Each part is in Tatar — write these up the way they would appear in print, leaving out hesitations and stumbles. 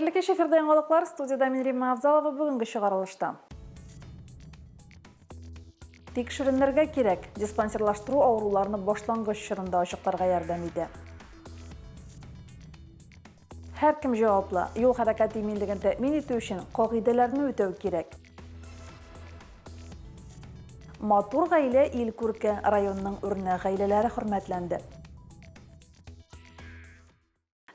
Хайырлы кеш, эфирде яңалыклар, студияда мен Римма Авзалова бүгінгі шығарылышта. Текшеренлерге керек, диспансерлаштыру ауруларны башлангыч чорында ачыкларга ярдәм итә. Һәркем җаваплы, юл хәрәкәт иминлеген тәэмин итү өчен кагыйдәләрне үтәү кирәк. Матур гаилә ил күркә, районның үрнәк гаиләләре хөрмәтләнде.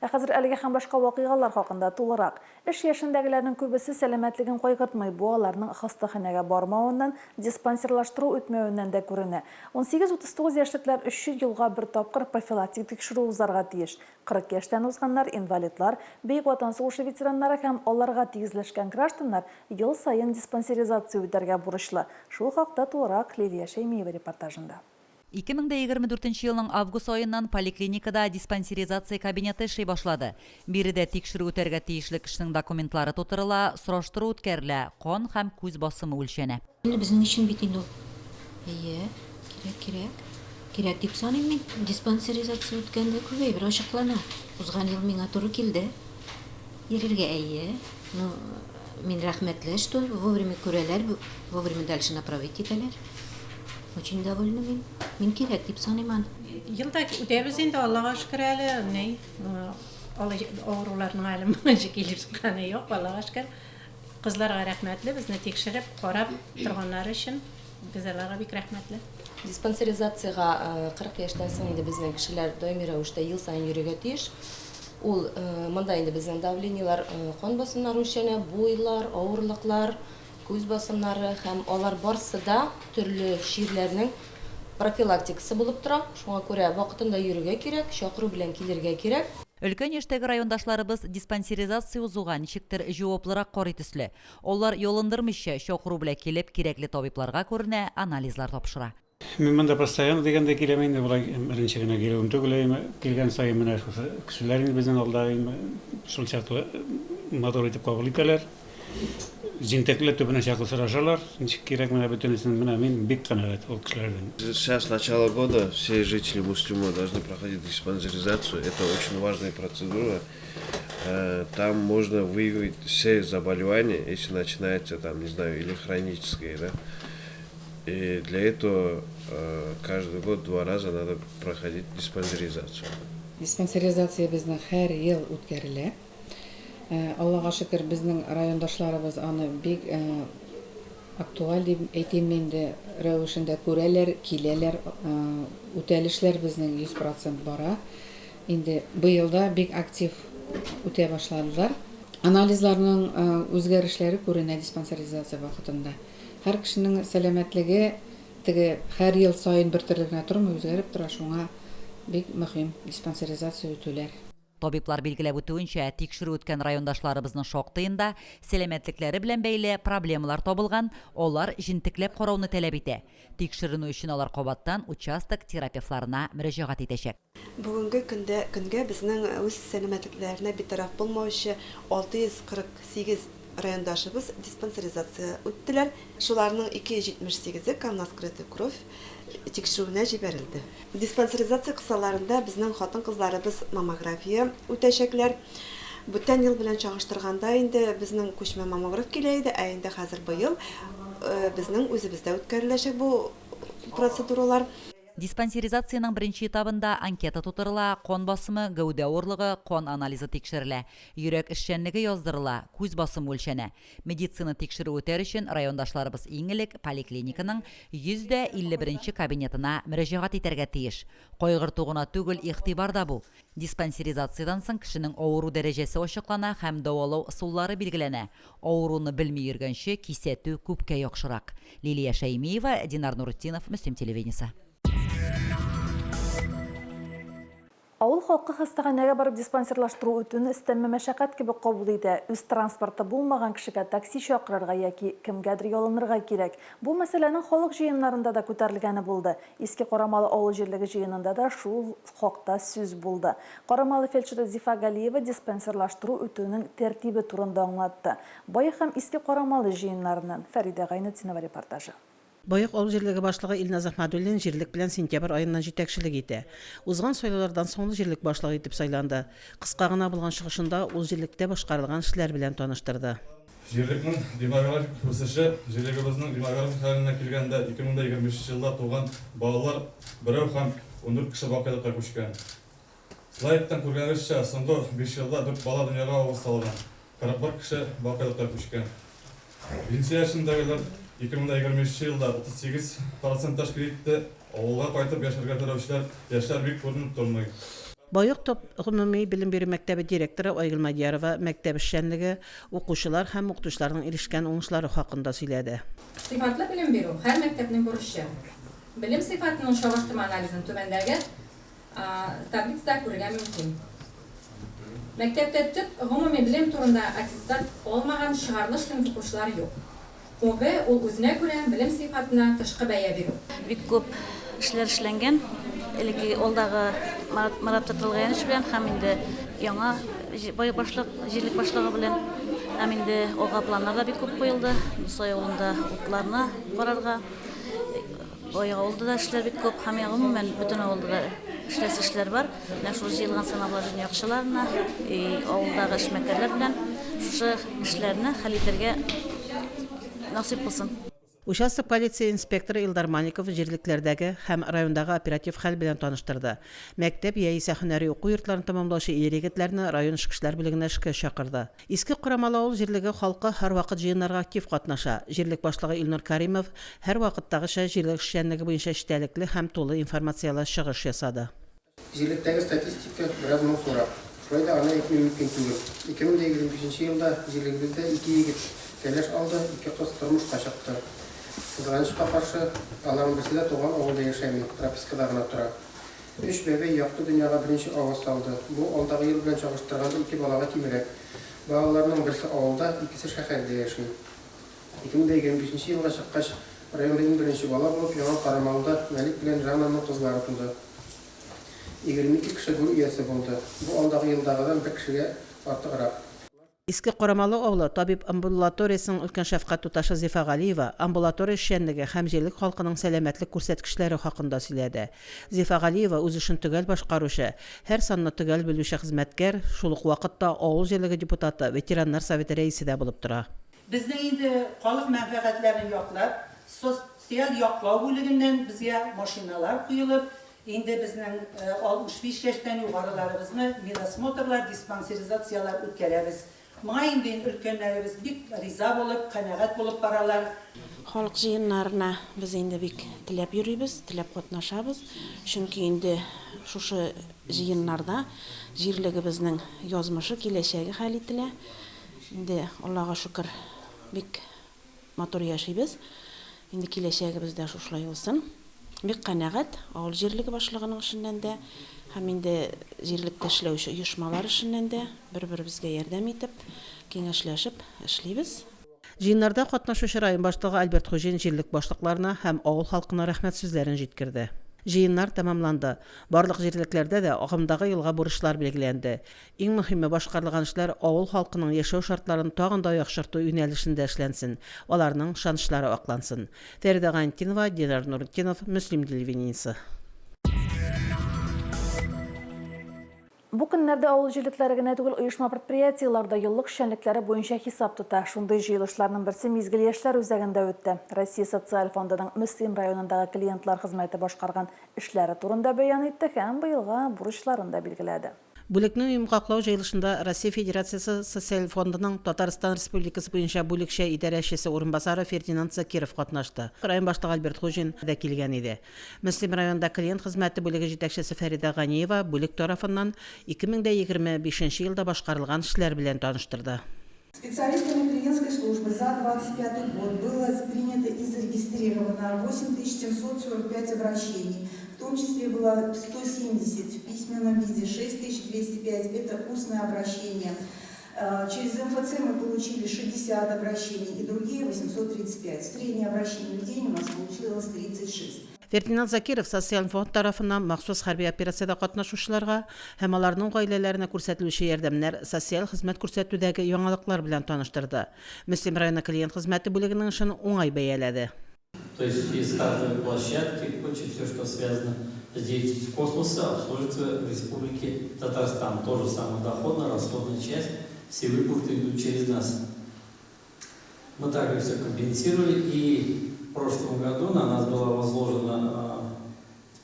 Хәзер әлеге һәм башка вакыйгалар хакында тулырак. Эш яшендәгеләрнең күбесе сәламәтлеген кайгыртмый, бу аларның хастаханәгә бармавыннан, диспансерлаштыру үтмәвеннән дә күренә. 18-39 яшьлекләр 3 елга бер тапкыр профилактик тикшерү узарга тиеш. 40 яшьтән узганнар, инвалидлар, Бөек Ватан сугышы ветераннары һәм аларга тигезләшкән гражданнар ел сайын диспансеризация үтәргә бурычлы. Шул хакта тулырак Лилия Шәймиева репортажында. 2024 елның август айыннан поликлиникада диспансеризация кабинеты эшли башлады. Биредә тикшерү үтәргә тиешле кешенең документлары тутырыла, сораштыру үткәрелә, кан һәм күз басымы үлчәнә. Безнең өчен бит инде ул. Кирәк дип саныйм мин. Диспансеризация үткәндә күбәйбер ачыклана. Узган ел миңа туры килде. Йөрергә Ну, мин рәхмәтле, что вовремя күрәләр, вовремя дальше направить итәләр. Очень довольна мин. Мин кирәк дип саныйм. Елда үтәбез инде, Аллага шөкер әле. Авыруларның әле моңа килеп чыкканы юк, Аллага шөкер. Кызларга рәхмәтле, безне тикшереп, карап торганнары өчен без Аллага бик рәхмәтле. Диспансеризацияга 40 яшьтән соң инде безнең кешеләр даими рәвештә ел сайын йөрергә тиеш. Ул монда инде безнең давлениялар, кан басымнары үлчәнә, буйлар, авырлыклар, күз басымнары һәм алар барысы да төрле ширләрнең профилактикасы булып тора. Шуңа күрә вакытында йөрергә кирәк, чакыру белән килергә кирәк. Өлкән яшьтәге райондашларыбыз диспансеризация узуга ничектер җаваплырак карый төсле. Алар ялындырмыйча чакыру белән килеп кирәкле табибларга күренә, анализлар тапшыра. Мин монда постоянно дигәндә киләм инде, булай беренче генә килүем түгел, килгән сайын менә шушы кешеләр безнең алда шул чаклы матур итеп кабул итәләр. Зинтекле төбенә чакыл сорашалар, ничек кирәк менә бөтенесен менә мин бик канәгать ул кешеләрдән. Сейчас с начала года все жители Муслюма должны проходить диспансеризацию. Это очень важная процедура. Там можно выявить все заболевания, если начинается там, не знаю, или хронические, да. И для этого каждый год 2 раза надо проходить диспансеризацию. Диспансеризация безнең һәр ел үткәрелә. Аллага шөкер, безнең райондашларыбыз аны бик актуаль дип әйтим инде, рәвешендә күрәләр, киләләр, үтәлешләр безнең 100% бара. Инде быел да бик актив үтә башладылар. Анализларның үзгәрешләре күренә диспансеризация вакытында. Һәр кешенең сәламәтлеге теге һәр ел сайын бер төрле генә тормый, үзгәреп тора, шуңа бик мөһим диспансеризация үтүләр. Табиблар билгеләп үтүенчә, тикшерү үткән райондашларыбызның шактыенда сәламәтлекләре белән бәйле проблемалар табылган, алар җентекләп карауны таләп итә. Тикшеренү өчен алар кабаттан участок терапевтларына мөрәҗәгать итәчәк. Бүгенге көнгә безнең үз сәламәтлекләренә битараф булмаучы 648 райондашыбыз диспансеризация үттеләр. Шуларның 278-е канаскрытый кровь тикшерүенә җибәрелде. Диспансеризация кысаларында безнең хатын-кызларыбыз маммография үтәчәкләр. Бүтән ел белән чагыштырганда инде безнең күчмә маммограф килә иде, ә инде хәзер быел безнең үзебездә үткәреләчәк бу процедуралар. Диспансеризациянең беренче этабында анкета тутырыла, кан басымы, гәүдә авырлыгы, кан анализы тикшерелә, йөрәк эшчәнлеге яздырыла, күз басымы үлчәнә. Медицина тикшерү үтәр өчен райондашларыбыз иң элек поликлиниканың 151 кабинетына мөрәҗәгать итәргә тиеш. Кайгырту гына түгел, игътибар да бу. Диспансеризациядан соң кешенең авыру дәрәҗәсе ачыклана һәм дәвалау ысуллары билгеләнә. Авыруны белми йөргәнче кисәтү күпкә яхшырак. Лилия Шәймиева, Динар Нурутдинов, Мөслим телевидениесе. Авыл халкы хастаханәгә барып диспансерлаштыру үтүне истәмме мәшәкать кебек кабул итә. Үз транспорты булмаган кешегә такси чакырырга яки кемгәдер ялынырга кирәк. Бу мәсьәләнең халык җыеннарында да күтәрелгәне булды. Иске Карамалы авыл җирлеге җыенында да шул хакта сүз булды. Карамалы фельдшеры Зифа Галиева диспансерлаштыру үтүнең тәртибе турында аңлатты. Бай һәм Иске Карамалы җыеннарыннан Фәридә Гайнетдинова репортажы. Байык авыл җирлеге башлыгы Илназ Ахмадуллин җирлек белән сентябрь аеннан җитәкчелек итә. Узган сайлаулардан соң җирлек башлыгы итеп сайланды. Кыска гына булган чыгышында ул җирлектә башкарылган эшләр белән таныштырды. Җирлекнең демографик үсеше, җирлегебезнең демографик хәленә килгәндә 2025 елда туган балалар 1,14 кеше вакыйгага күчкән. Слайдтан күргәнегезчә, соңгы 5 елда 4 бала дөньяга авыз салган, 41 кеше вакыйгага күчкән. Пенсия яшендәгеләр 2023 елда 38% тәшкил итте. Авылга кайтып яшәргә теләүчеләр яшьләр бик күренеп тормый. Байык топ гомуми белем бирү мәктәбе директоры Айгөл Мадиярова мәктәп эшчәнлеге, укучылар һәм укытучыларның ирешкән уңышлары хакында сөйләде. Сыйфатлы белем бирү һәр мәктәпнең бурычы. Белем сыйфатының чагыштырма анализын түбәндәге таблицада күрергә мөмкин. Мәктәптә төп гомуми белем турында аттестат алмаган чыгарлыш сыйныф укучылар юк. Ул үзенә күрә белем сыйфатына тышкы бәя бирү. Бик күп эшләр эшләнгән. Элекке алдагы марапатланган эш белән һәм инде яңа җирлек башлыгы белән һәм инде алга планнар да бик күп куелды. Сай авылында утларны карарга. Бая авылда да эшләр бик күп һәм гомумән бөтен авылда да эшләр бар. Менә шул җыелган санауларның яхшыларына, авылдагы эшмәкәрләр белән шушы эшләрне хәл итәргә насыйп булсын. Участок полиция инспекторы Илдар Маников җирлекләрдәге һәм райондагы оператив хәл белән таныштырды. Мәктәп яисә һөнәри уку йортларын тәмамлаучы ир-егетләрне район эчке эшләр бүлегенә эшкә чакырды. Иске Курамалы авыл җирлеге халкы һәрвакыт җыеннарга актив катнаша. Җирлек башлыгы Илнур Каримов һәрвакыттагыча җирлек эшчәнлеге буенча эчтәлекле һәм тулы информациялы чыгыш ясады. Җирлектәге статистика бераз моңсурак. Шулай да аны әйтмәү мөмкин түгел. 2025 елда җирлегебездә 2 егет кәләш алды, 2 кыз тормышка чыкты. Кызганычка каршы, аларның берсе дә туган авылда яшәми, пропискада гына тора. 3 бәбәй якты дөньяга беренче авыз салды. Бу алдагы ел белән чагыштырганда 2 балага кимрәк. Балаларның берсе авылда, икесе шәһәрдә яши. 2025 елга чыккач, районда иң беренче бала булып, Яңа Карамалда Мәлик белән Жаннаның кызлары туды. 22 кеше гүр иясе булды. Бу алдагы елдагыдан 1 кешегә артыграк. Иске Курамалы авылы табиб амбулаториясының өлкән шәфкать туташы Зифа Галиева амбулатория эшчәнлеге һәм җирлек халкының сәламәтлек күрсәткечләре хакында сөйләде. Зифа Галиева үз эшен төгәл башкаручы, һәр санны төгәл белүче хезмәткәр, шул ук вакытта авыл җирлеге депутаты, ветераннар советы рәисе дә булып тора. Безнең инде халык мәнфәгатьләрен яклап, социаль яклау бүлегеннән безгә машиналар куелып, инде безнең 65 яшьтән югарыларыбызны медосмотрлар, диспансеризациялар үткәрәбез. Моңа инде өлкәннәребез бик риза булып, канәгать булып баралар. Халык җыеннарына без инде бик теләп йөрибез, теләп катнашабыз. Чөнки инде шушы җыеннарда җирлегебезнең язмышы, киләчәге хәл ителә. Инде Аллага шөкер бик матур яшибез. Инде киләчәгебездә шушылай булсын. Бик канәгать авыл җирлеге башлыгының эшеннән дә һәм инде җирлектә эшләүче оешмалар эшеннән дә бер-беребезгә ярдәм итеп, киңәшләшеп эшлибез. Җыеннарда катнашучы район башлыгы Альберт Хуҗин җирлек башлыкларына һәм авыл халкына рәхмәт сүзләрен җиткерде. Җыеннар тәмамланды. Барлык җирлекләрдә дә агымдагы елга бурычлар билгеләнде. Иң мөһиме башкарылган эшләр авыл халкының яшәү шартларын тагын да яхшырту юнәлешендә эшләнсен, аларның шанышлары аклансын. Фәридә Гантинова, Динар Нуртдинов, Мөслим телевидениесе. Бу көннәрдә авыл җирлекләре генә түгел, оешма предприятиеләрдә еллык эшчәнлекләре буенча хисап тота. Шундый җыелышларның берсе мизгел яшьләр үзәгендә үтте. Россия социаль фондының Мөслим районындагы клиентлар хезмәте башкарган эшләре турында бәян итте һәм быелга бурычларын да билгеләде. Бүлекнең йомгаклау җыелышында Россия Федерациясе социаль фондының Татарстан Республикасы буенча бүлекчә идарәчесе урынбасары Фердинанд Закиров катнашты. Район башлыгы Альберт Хуҗин да килгән иде. Мөслим районында клиент хезмәте бүлеге җитәкчесе Фәридә Ганиева бүлек тарафыннан 2025 елда башкарылган эшләр белән таныштырды. Специалистами клиентской службы за 25 год было принято и зарегистрировано 8745 обращений. В том числе было 170 в письменном виде, 6205 – это устное обращение. Через МФЦ мы получили 60 обращений и другие 835. Среднее обращение в день у нас получилось 36. Фердинанд Закиров социаль фонд тарафыннан махсус хәрби операциядә катнашучыларга һәм аларның гаиләләренә күрсәтелүче ярдәмнәр, социаль хезмәт күрсәтүдәге яңалыклар белән таныштырды. Мөслим районы клиент хезмәте бүлегенең эшен уңай бәяләде. То есть и стартовые площадки, и прочее, все, что связано с деятельностью космоса, обслуживается в Республике Татарстан. То же самое доходная, расходная часть, все выплаты идут через нас. Мы также все компенсировали, и в прошлом году на нас была возложена,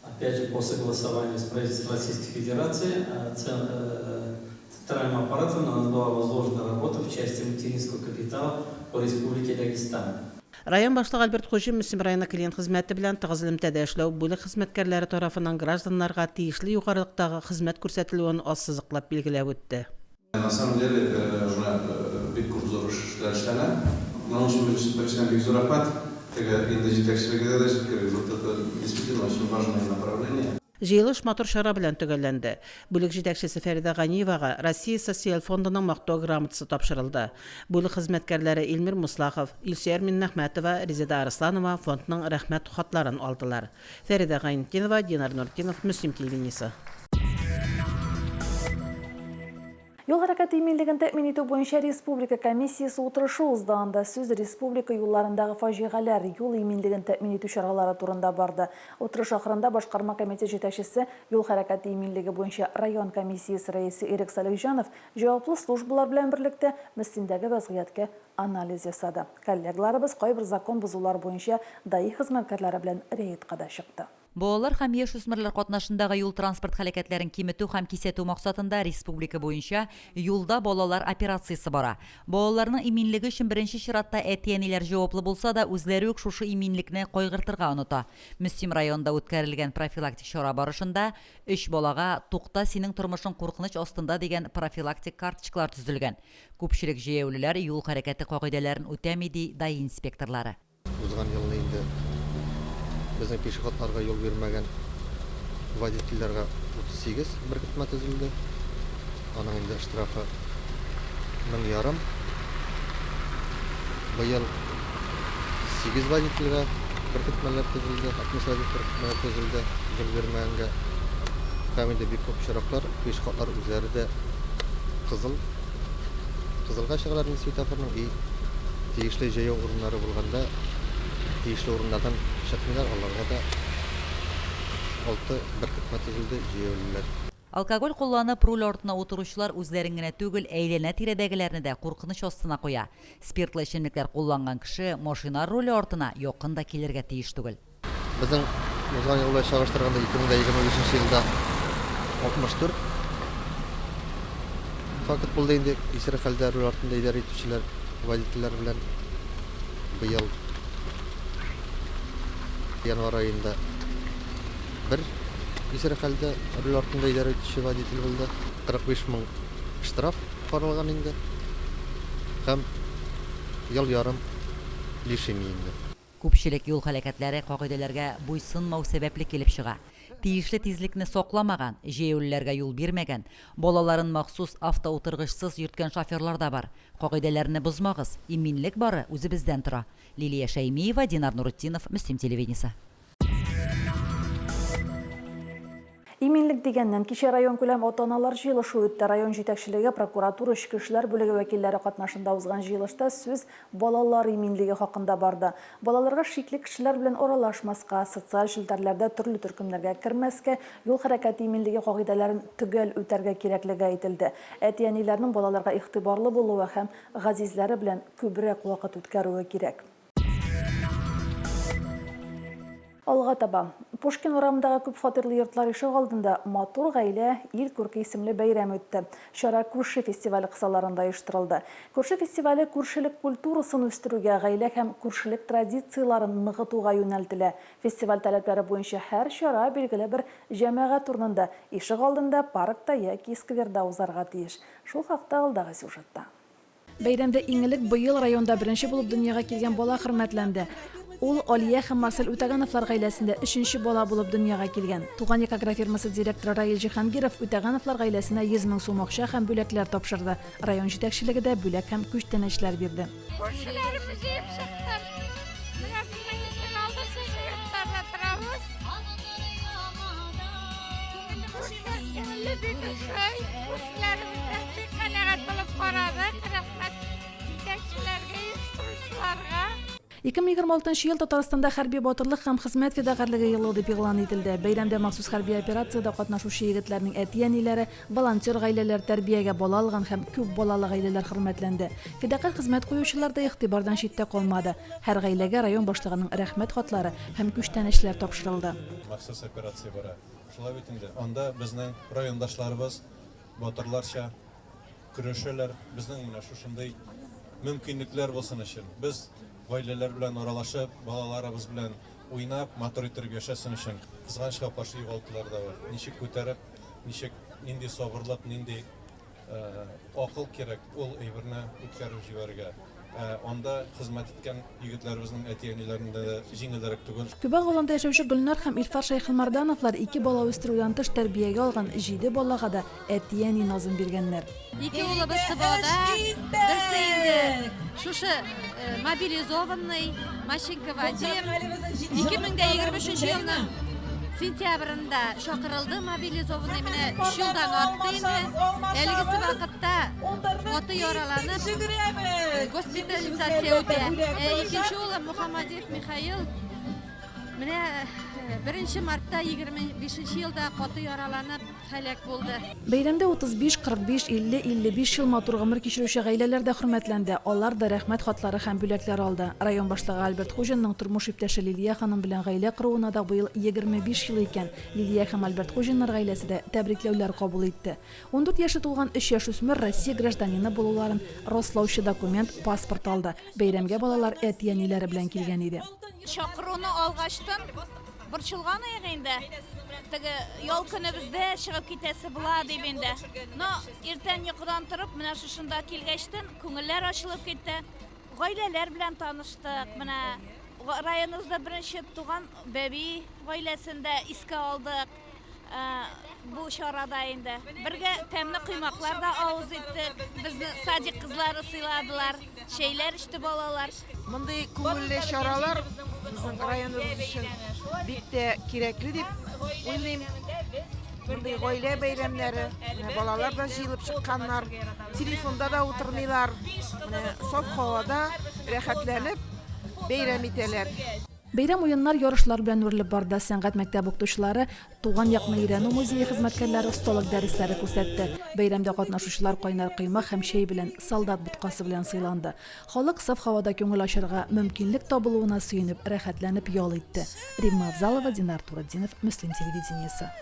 опять же, по согласованию с правительством Российской Федерации, центральным аппаратом на нас была возложена работа в части материнского капитала по Республике Дагестан. Район башлыгы Альберт Хужин Мөслим районы клиент хезмәте белән тыгыз элемтәдә эшләү бүлек хезмәткәрләре тарафыннан гражданнарга тиешле югарылыктагы хезмәт күрсәтелүен ассызыклап билгеләп үтте. На самом деле, уже бик күп зур эшләр эшләнә. Моның өчен беренчедән бик зур рәхмәт. Инде җитәкчелегегә дә җиткерик. Это действительно очень важное направление. Җыелыш матур чара белән төгәлләнде. Бүлек җитәкчесе Фәридә Ганиевага Россия социаль фондының мактау грамотасы тапшырылды. Бүлек хезмәткәрләре Илмир Муслахов, Илсөяр Миннәхмәтова, Резеда Арсланова фондның рәхмәт хатларын алдылар. Фәридә Ганиева, Динар Нуртдинов, Мөслим телевидениесе. Юл хәрәкәте иминлеген тәэмин итү буенча республика комиссиясы утырышы узганда сүз республика юлларындагы фаҗигаләр, юл иминлеген тәэмин итү чаралары турында барды. Утырыш ахырында башкарма комитет җитәкчесе юл хәрәкәте иминлеге буенча район комиссиясе рәисе Ирек Салихҗанов җаваплы службалар белән берлектә Мөслимдәге вазгыятькә анализ ясады. Коллегаларыбыз кайбер закон бозулар буенча даи хезмәткәрләре белән рейдка да чыкты. Балалар һәм яшүсмерләр катнашындагы юл транспорт хәрәкәтләрен киметү һәм кисәтү максатында республика буенча юлда балалар операциясе бара. Балаларның иминлеге өчен беренче чиратта әтиәниләр җаваплы булса да, үзләре үк шушы иминлекне кайгыртырга оныта. Мөслим районында үткәрелгән профилактик чара барышында 3 балага "Тукта, синең тормышың куркыныч астында" дигән профилактик карточкалар төзелгән. Күпчелек җәяүлеләр юл хәрәкәте кагыйдәләрен үтәми ди даи инспекторлары. Узган елны инде безнең пешеходларга юл бирмәгән водительләргә 38 беркетмә төзелде. Аның инде штрафы 1000 Быел 8 водительгә беркетмәләр төзелде, 60 беркетмәләр төзелде. Юл бирмәгәнгә һәм инде бик күп чираклар, пешеходлар үзләре дә кызылга чыгалар светофорның и тиешле җәяү урыннары булганда тиешле урыннардан чыкмыйлар, аларга да 6 беркетмә төзелде җәяүлеләр. Алкоголь кулланып руль артына утыручылар үзләрен генә түгел, әйләнә тирәдәгеләрне дә куркыныч астына куя. Спиртлы эчемлекләр кулланган кеше машина руле артына якын да килергә тиеш түгел. Безнең узган ел белән чагыштырганда 2025 елда 64 факт булды инде. Исер хәлдә руль артында идарә итүчеләр, водительләр белән быел январь ayında bir исер хәлдә руль артында идарә итүче водитель булды. 45 мең штраф каралган инде. Һәм ел ярым лишение инде. Күпчелек юл хәрәкәтләре кагыйдәләргә буйсынмау сәбәпле килеп чыга. Тиешле тизлекне сакламаган, җәяүлеләргә юл бирмәгән, балаларын махсус автоутыргычсыз йөрткән шоферлар да бар. Кагыйдәләрне бозмагыз, иминлек бары үзебездән тора. Лилия Шаймиева, Динар Нуртдинов, Мөслим телевидениесе. Иминлек дигәннән кичә район күләм ата-аналар җыелышы үтте. Район җитәкчелеге, прокуратура, эчке эшләр бүлеге вәкилләре катнашында узган җыелышта сүз балалар иминлеге хакында барды. Балаларга шикле кешеләр белән аралашмаска, социаль челтәрләрдә төрле төркемнәргә кермәскә, юл хәрәкәте иминлеге кагыйдәләрен төгәл үтәргә кирәклеге әйтелде. Әтиәниләрнең балаларга игътибарлы булуы һәм газизләре белән күбрәк вакыт үткәрүе кирәк. Алга таба. Пушкин урамындагы күп фатирлы йортлар ишек алдында матур гаилә ил күрке исемле бәйрәм үтте. Шара күрше фестивале кысаларында оештырылды. Күрше фестивале күршелек культурасын үстерүгә, гаилә һәм күршелек традицияларын ныгытуга юнәлтелә. Фестиваль таләпләре буенча һәр чара билгеле бер җәмәгать урынында, ишек алдында, паркта яки скверда узарга тиеш. Шул хакта алдагы сюжетта. Бәйрәмдә иң элек быел районда беренче булып дөньяга килгән бала хөрмәтләнде. Ул Алия һәм Марсель Үтәгановлар гаиләсендә 3нче бала булып дөньяга килгән. Туган Якограф фирмасы директоры Раил Җиһангиров Үтәгановлар гаиләсенә 100 мең сум акча һәм бүләкләр тапшырды. Район җитәкчелеге дә бүләк һәм күчтәнәчләр бирде. 2026 ел Татарстанда хәрби батырлык һәм хезмәт фидакарьлеге елы дип игълан ителде. Бәйрәмдә махсус хәрби операциядә катнашучы егетләрнең әти-әниләре, волонтер гаиләләр, тәрбиягә бала алган һәм күп балалы гаиләләр хөрмәтләнде. Фидакарь хезмәт куючылар да игътибардан читтә калмады. Һәр гаиләгә район башлыгының рәхмәт хатлары һәм күчтән эшләр тапшырылды. Махсус операция бара. Шулай бит инде. Анда безнең райондашларыбыз батырларча көрәшәләр. Безнең менә шушындай мөмкинлекләр булсын өчен. Без гаиләләр белән аралашып, балаларыбыз белән уйнап, матур итеп яшәсен өчен кызганычка каршы югалтулар да бар. Ничек күтәреп, ничек нинди сабырлык, нинди акыл кирәк ул әйберне үткәреп җибәрергә. Анда хезмәт иткән егетләребезнең әти-әниләрендә дә җиңелрәк түгел. Күбәк авылында яшәүче Гөлнар һәм Илфар Шәйхелмардановлар 2 бала үстерүдән тыш тәрбиягә алган 7 балага да әти-әни назым биргәннәр. 2 улыбыз Сыбода, берсе инде шушы мобилизованный машинка водим 2023 елның сентябрында шақырылды мобилизованный менә 3 елдан артты инде. Әлегесе вакытта оты яраланып госпитализация үтә. Икенче улым Мухаммадиев Михаил менә 1 мартта 25 елда каты яраланып һәлак булды. Бәйрәмдә 35, 45, 50, 55 ел матур гомер кичерүче гаиләләр дә хөрмәтләнде. Алар да рәхмәт хатлары һәм бүләкләр алды. Район башлыгы Альберт Хуҗинның тормыш иптәше Лилия ханым белән гаилә кыруына да быел 25 ел икән. Лилия һәм Альберт Хуҗиннар гаиләсе дә тәбрикләүләр кабул итте. 14 яше тулган 3 яшүсмер Россия гражданины булуларын раслаучы документ, паспорт алды. Бәйрәмгә балалар әти-әниләре белән килгән иде. Чакыруны алгаштан борчылган инде. Теге ял көне бездә чыгып китәсе була дип инде. Но иртән йокыдан торып, менә шушында килгәчтен күңелләр ачылып китте. Гаиләләр белән таныштык. Менә районыбызда беренче туган бәби гаиләсендә искә алдык. Бу чарада инде. Бергә тәмле кыймаклар да авыз иттек. Безне садик кызлары сыйладылар. Шәйләр ичте балалар. Мондый күңелле чаралар безнең районыбыз өчен бик тә кирәкле дип уйлыйм. Мондый гаилә бәйрәмнәре, балалар да җыелып чыкканнар, телефонда да утырмыйлар. Менә саф һавада рәхәтләнеп бәйрәм итәләр. Бәйрәм уеннар, ярышлар белән үрелеп барды. Сәнгать мәктәп укытучылары, туган якны өйрәнү музее хезмәткәрләре осталык дәресләре күрсәтте. Бәйрәмдә катнашучылар кайнар кыймак һәм чәй белән, солдат буткасы белән сыйланды. Халык саф һавада күңел ачарга мөмкинлек табылуына сөенеп, рәхәтләнеп ял итте. Римма Авзалова, Динар Тураддинов, Мөслим телевидениесе.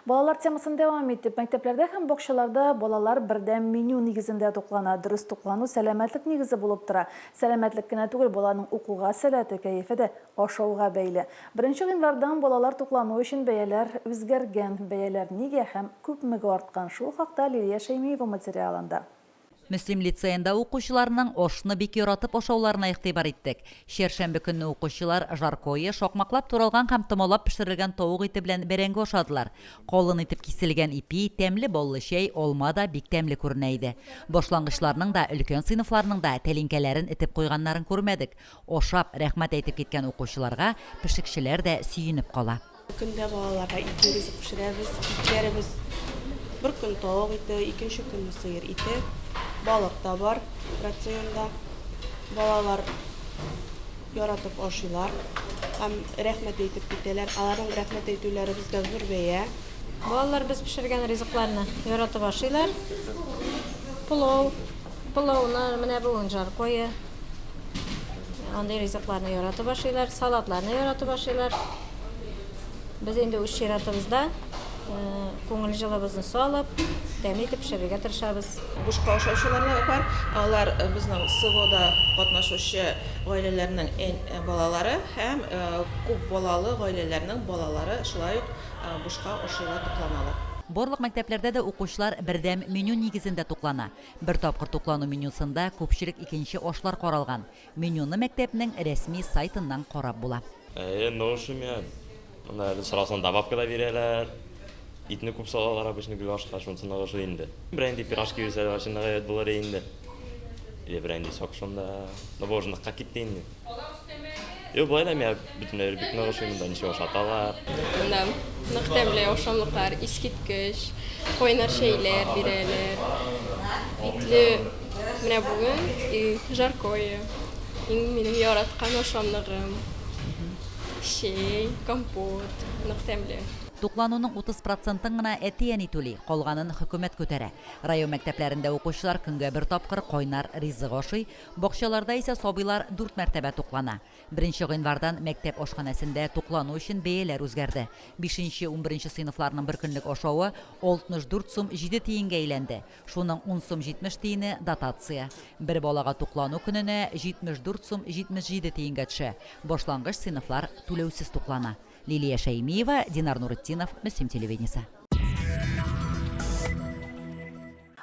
Балалар темасын дәвам итеп, мәктәпләрдә һәм бакчаларда балалар бердәм меню нигезендә туклана. Дөрес туклану сәламәтлек нигезе булып тора. Сәламәтлек кенә түгел, баланың укуга сәләте, кәефе дә ашауга бәйле. 1 гыйнвардан балалар туклану өчен бәяләр үзгәргән. Бәяләр нигә һәм күпмегә арткан? Шул хакта Лилия Шәймиева материалында. Мөслим лицейында укучыларның ашны бик яратып ашауларына игътибар иттек. Шәршәмбе көнне укучылар жаркое, шакмаклап туралган һәм томалап пешерелгән тавык ите белән бәрәңге ашадылар. Калын итеп киселгән ипи, тәмле боллы чәй, алма да бик тәмле күренә иде. Башлангычларның да, өлкән сыйныфларның да тәлинкәләрен итеп куйганнарын күрмәдек. Ашап, рәхмәт әйтеп киткән укучыларга пешекчеләр дә сөенеп кала. Көндә балаларга ике ризык пешерәбез, итләребез. Бер көн тавык ите, икенче көн сыер ите. Балык та бар рационда. Балалар яратып ашыйлар һәм рәхмәт әйтеп китәләр. Аларның рәхмәт әйтүләре безгә зур бәя. Балалар без пешергән ризыкларны яратып ашыйлар. Пылауны менә бүген жаркое. Андый ризыкларны яратып ашыйлар, салатларны яратып ашыйлар. Без инде үз чиратыбызда күңел җылыбызны салып, тәмле итеп пешерергә тырышабыз. Бушка ашаучылар да бар. Алар безнең СВОда катнашучы гаиләләрнең балалары һәм күп балалы гаиләләрнең балалары шулай ук бушка ашыйлар, тукланалар. Барлык мәктәпләрдә дә укучылар бердәм меню нигезендә туклана. Бер тапкыр туклану менюсында күпчелек икенче ашлар каралган. Менюны мәктәпнең рәсми сайтыннан карап була. Сразу добавка да бирәләр. Итне күп салалар обычно гүлашка шунсына гышы инде. Бренди пирожки весел вашына гаят булар инде. Или бренди сок шунда, но божныкка китте инде. Булай да мен бүтүнләр бик гышы инде, ничә ашаталар. Монда нык тәмле ашамлыклар, искиткеч, койнар шәйләр бирәләр. Итле Менә бүген жаркое. Минем яраткан ашамлыгым. Шей, компот, нык тәмле. Туклануның 30%-ын гына әтияни түли, калганын хөкүмәт күтәрә. Район мәктәпләрендә укучылар көнгә бер тапкыр кайнар ризык ашый, бакчаларда исә сабыйлар 4 мәртәбә туклана. 1 гыйнвардан мәктәп ашханәсендә туклану өчен бәяләр үзгәрде. 5-11 сыйныфларның бер көнлек ашавы 64 сум 7 тиенгә әйләнде. Шуның 10 сум 70 тиене дотация. Бер балага туклану көненә 74 сум 77 тиенгә төшә. Башлангыч сыйныфлар түләүсез туклана. Лилия Шаймиева, Динар Нуретдинов, Мөслим телевидениесе.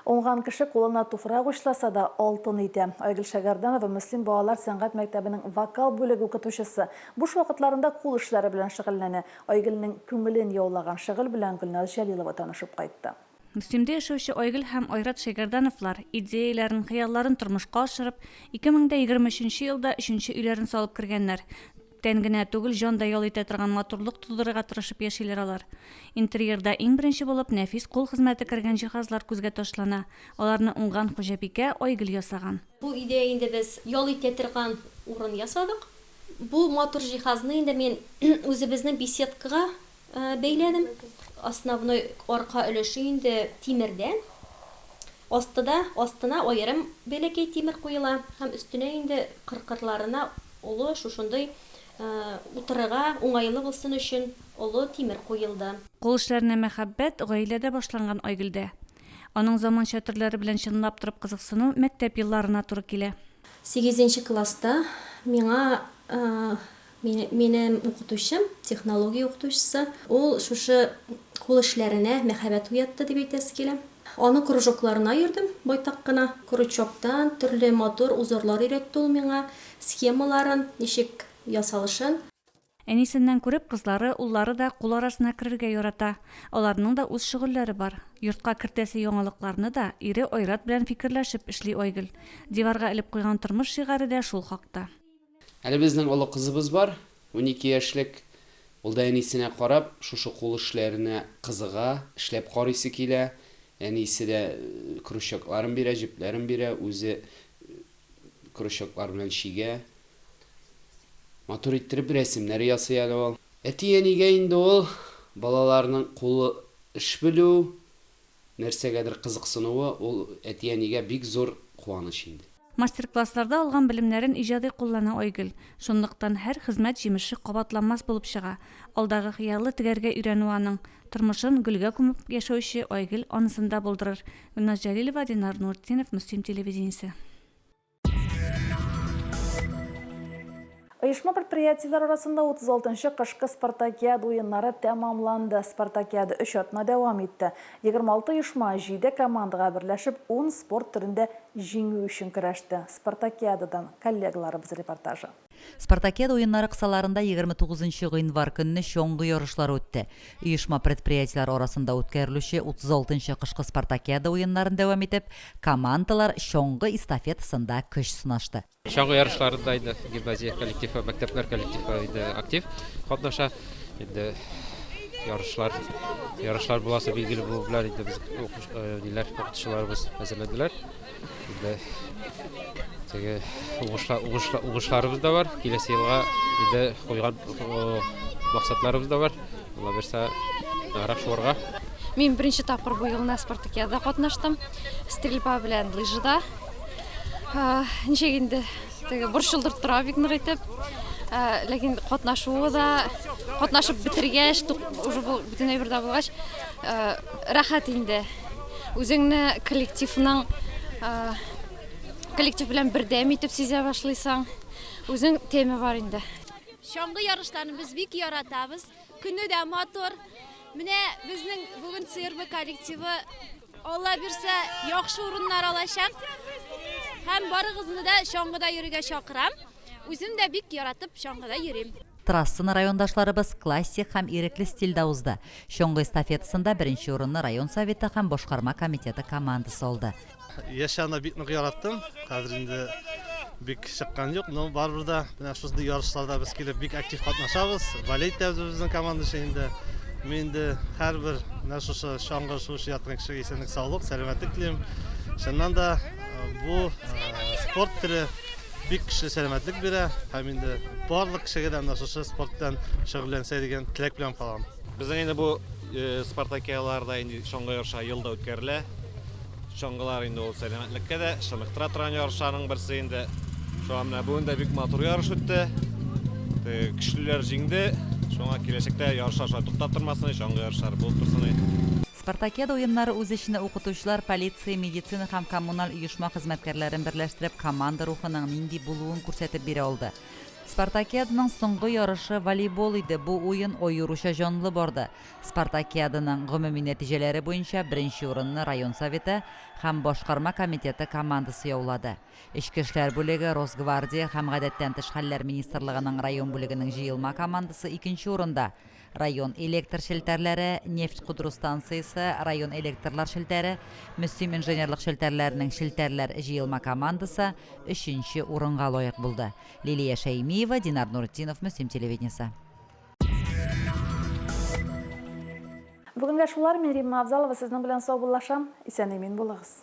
Оңған кеше қолына туфрак учласа да алтын ите. Айгөл Шәгәрданова Мөслим балалар сәнгать мәктәбенең вокал бүлеге укытучысы. Буш вакытларында кул эшләре белән шөгыльләнә. Айгөлнең күңелен яулаган шөгыль белән Гөлназ Җәлилова танышып кайтты. Мөслимдә яшәүче Айгөл һәм Айрат Шәгәрдановлар идеяларын, хыялларын тормышка ашырып, 2023 елда 3нче өйләрен салып кергәннәр. Тәнгенә түгел, җан да ял итә торган матурлык тудырырга тырышып яшиләр алар. Интерьерда иң беренче булып нәфис кул хезмәте кергән җиһазлар күзгә ташлана. Аларны уңган хуҗабикә Айгөл ясаган. Бу идея инде без ял итә торган урын ясадык. Бу матур җиһазны инде мин үзебезнең беседкага бәйләдем. Основной арка өлеше инде тимердән. Астына аерым бәләкәй тимер куела һәм өстенә инде кыркырларына улы шушындый утырырга уңайлы булсын өчен олы тимер куелды. Кул эшләренә мәхәббәт гаиләдә башланган Айгөлдә. Аның заманча төрләре белән чынлап торып кызыксыну мәктәп елларына туры килә. 8нче класста миңа минем укытучым, технология укытучысы, ул шушы кул эшләренә мәхәббәт уятты дип әйтәсе килә. Аны кружокларына йөрдем, байтак кына кружоктан төрле матур узорлар өйрәтте ул миңа, схемаларын, ничек ясалышын. Әнисеннән күреп кызлары, уллары да кул арасына керергә ярата. Аларның да үз шөгыльләре бар. Йортка кертәсе яңалыкларны да ире Айрат белән фикерләшеп эшли Айгөл. Диварга элеп куйган тормыш шигары да шул хакта. Әле безнең олы кызыбыз бар, 12 яшьлек. Ул да әнисенә карап, шушы кул эшләренә кызыга, эшләп карыйсы килә. Әнисе дә крючокларын бирә, җипләрен бирә, үзе крючоклар белән чигә. Матур иттереп рәсемнәр ясый әле ул. Әти-әнигә инде ул балаларның кулы эш белү, нәрсәгәдер кызыксынуы, ул әти-әнигә бик зур куаныч инде. Мастер-классларда алган белемнәрен иҗади куллана Айгөл. Шунлыктан һәр хезмәт җимеше кабатланмас булып чыга. Алдагы хыялы тегәргә өйрәнү аның. Тормышын гөлгә күмеп яшәүче Айгөл анысында булдырыр. Гөлназ Җәлилова, Динар Нуретдинов, Мөслим телевидениесе. Оешма предприятиеләр арасында 36-нчы кышкы спартакиада уеннары тәмамланды. Спартакиада 3 атна дәвам итте. 26 оешма 7 командага берләшеп 10 спорт төрендә җиңү өчен көрәште. Спартакиададан коллегаларыбыз репортажы. Спартакиада уеннары кысаларында 29 гыйнвар көнне чоңгы ярышлар үтте. Оешма предприятиеләр арасында үткәрелүче 36-нчы кышкы спартакиада уеннарын дәвам итеп, командалар чоңгы эстафетасында көч сынашты. Чоңгы ярышларында инде гимназия коллективы, мәктәпләр коллективы инде актив катнаша. Инде ярышлар буласы билгеле булу белән инде без укытучыларыбыз әзерләделәр. Инде теге уңышларыбыз да бар. Киләсе елга инде куйган максатларыбыз да бар. Алла берсә нарак шуарга. Мин беренче тапкыр бу елны спартакиадада катнаштым. Стрельба белән лыжыда. Ничек инде теге борчылдырып тора бик нык итеп. Ләкин катнашып бетергәч, уже бөтен әйбердә булгач, рәхәт инде. Үзеңне коллектив белән бердәм итеп сизә башлыйсың. Үзең теме бар инде. Чоңгы ярышларны без бик яратабыз. Көне дә матур. Менә безнең бүген ЦРБ коллективы Алла бирсә яхшы урыннар алачак. Һәм барыгызны да чоңгыда йөрергә чакырам. Үзем дә бик яратып чоңгыда йөрим. Трассаны райондашларыбыз классик һәм ирекле стильдә узды. Чоңгы эстафетасында беренче урынны район советы һәм башкарма комитеты командасы алды. Яшәүне бик нык яраттым. Хәзер инде бик чыккан юк, но барыбер да менә шундый ярышларда без килеп бик актив катнашабыз. Валет безнең командасы инде. Мен инде һәрбер менә шушы чоңгы шушы яткан кешегә исәнлек, саулык, сәламәтлек телим. Шуннан да бу спорт түрі бик кіші сәлемәтлік бирә, һәм инде барлык кешегә дә менә шушы спорттан шөгыльләнсә дигән теләк белән калам. Безнең инде бу спартакиадаларда инде чоңгы ярышлар елда үткәрелә. Чоңгылар инде ул сәламәтлеккә дә шыныктыра торган ярышларның берсе инде. Шуңа менә бүген дә бик матур ярыш үтте. Көчлеләр җиңде. Шуңа киләчәктә ярышлар шулай туктап тормасын, чоңгы ярышлар булып торсын. Спартакиада уеннары үз эченә укытучылар, полиция, медицина һәм коммуналь оешма хезмәткәрләрен берләштереп команда рухының нинди булуын күрсәтеп бирә алды. Спартакиаданың соңгы ярышы волейбол иде. Бу уен аеруча җанлы барды. Спартакиаданың гомуми нәтиҗәләре буенча беренче урынны район советы һәм башкарма комитеты командасы яулады. Эчке эшләр бүлеге, Росгвардия һәм гадәттән тыш хәлләр министрлыгының район бүлегенең җыелма командасы икенче урында. Район электр шелтәрләре, нефть кудыру станциясе, район электрлар шелтәре, Мөслим инженерлык шелтәрләренең шелтәрләр җыелма командасы 3нче урынга лаек булды. Лилия Шәймиева, Динар Нуртдинов, Мөслим телевидениесе. Бүгенгә шулар, мен Римма Абзалова сезнең белән саубуллашам. Исән-имин булыгыз.